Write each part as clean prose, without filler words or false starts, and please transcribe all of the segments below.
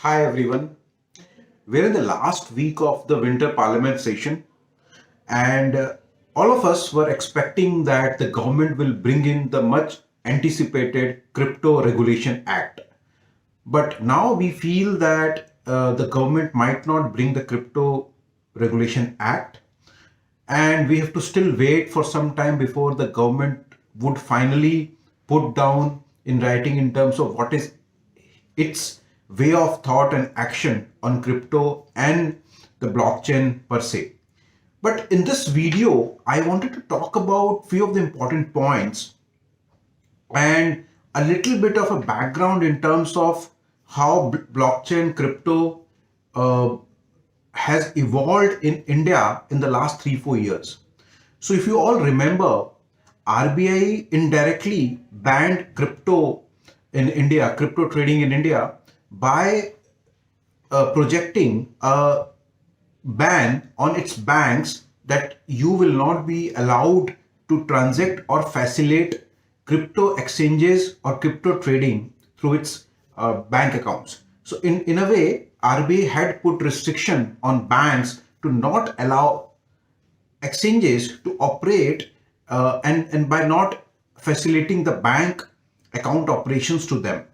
Hi everyone. We're in the last week of the winter parliament session, and all of us were expecting that the government will bring in the much anticipated Crypto Regulation Act. But now we feel that the government might not bring the Crypto Regulation Act, and we have to still wait for some time before the government would finally put down in writing in terms of what is its way of thought and action on crypto and the blockchain per se. But in this video, I wanted to talk about few of the important points and a little bit of a background in terms of how blockchain crypto uh, has evolved in India in the last 3 4 years. So if you all remember, RBI indirectly banned crypto in India, crypto trading in India, by projecting a ban on its banks that you will not be allowed to transact or facilitate crypto exchanges or crypto trading through its bank accounts. So in a way, RBI had put restriction on banks to not allow exchanges to operate and by not facilitating the bank account operations to them.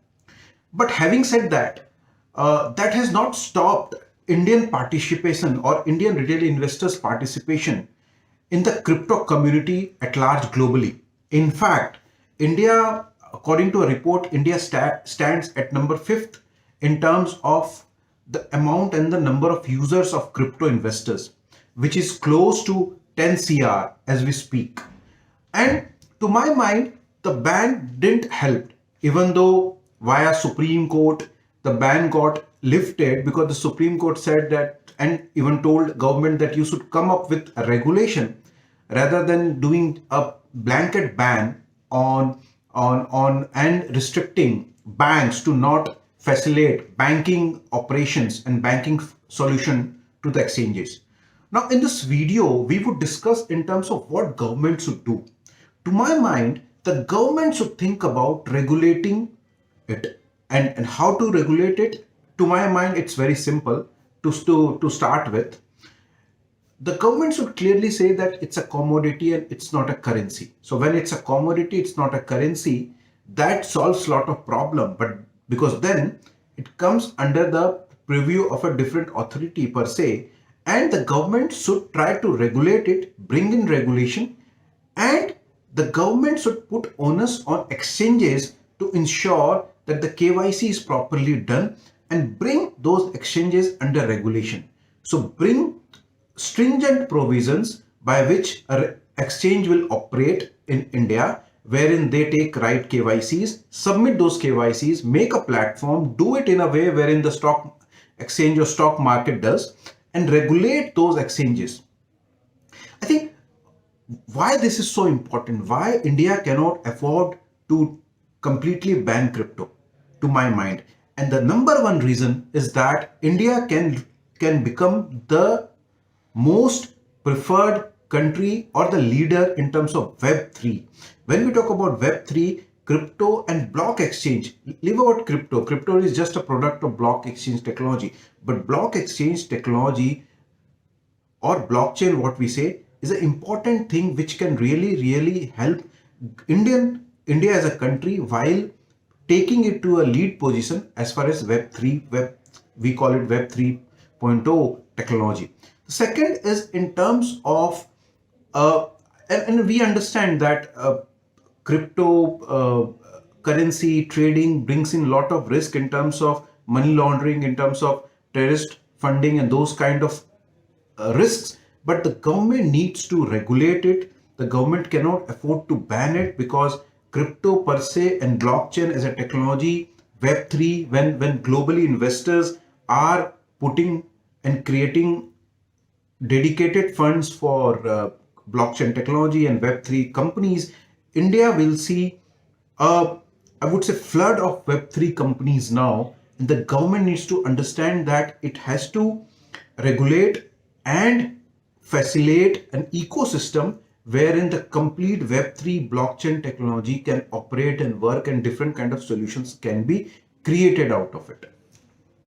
But having said that, that has not stopped Indian participation or Indian retail investors' participation in the crypto community at large globally. In fact, India, according to a report, India stands at number fifth in terms of the amount and the number of users of crypto investors, which is close to 10 CR as we speak. And to my mind, the ban didn't help, even though via Supreme Court the ban got lifted because the Supreme Court said that and even told government that you should come up with a regulation rather than doing a blanket ban on and restricting banks to not facilitate banking operations and banking solution to the exchanges. Now, in this video, we would discuss in terms of what government should do. To my mind, the government should think about regulating it and how to regulate it. To my mind, it's very simple to start with. The government should clearly say that it's a commodity and it's not a currency. So when it's a commodity, it's not a currency, that solves a lot of problem. But because then it comes under the purview of a different authority per se, and the government should try to regulate it, bring in regulation, and the government should put onus on exchanges to ensure that the KYC is properly done and bring those exchanges under regulation. So bring stringent provisions by which an exchange will operate in India, wherein they take right KYCs, submit those KYCs, make a platform, do it in a way wherein the stock exchange or stock market does, and regulate those exchanges. I think why this is so important, why India cannot afford to completely ban crypto, to my mind. And the number one reason is that India can become the most preferred country or the leader in terms of Web3. When we talk about Web3, crypto and block exchange, leave out crypto. Crypto is just a product of block exchange technology. But block exchange technology or blockchain, what we say, is an important thing which can really help India as a country while taking it to a lead position as far as we call it Web 3.0 technology. The second is in terms of and we understand that crypto currency trading brings in a lot of risk in terms of money laundering, in terms of terrorist funding and those kind of risks, but the government needs to regulate it. The government cannot afford to ban it because crypto per se and blockchain as a technology, Web3, when globally investors are putting and creating dedicated funds for blockchain technology and Web3 companies, India will see I would say flood of Web3 companies now. And the government needs to understand that it has to regulate and facilitate an ecosystem wherein the complete Web3 blockchain technology can operate and work and different kind of solutions can be created out of it.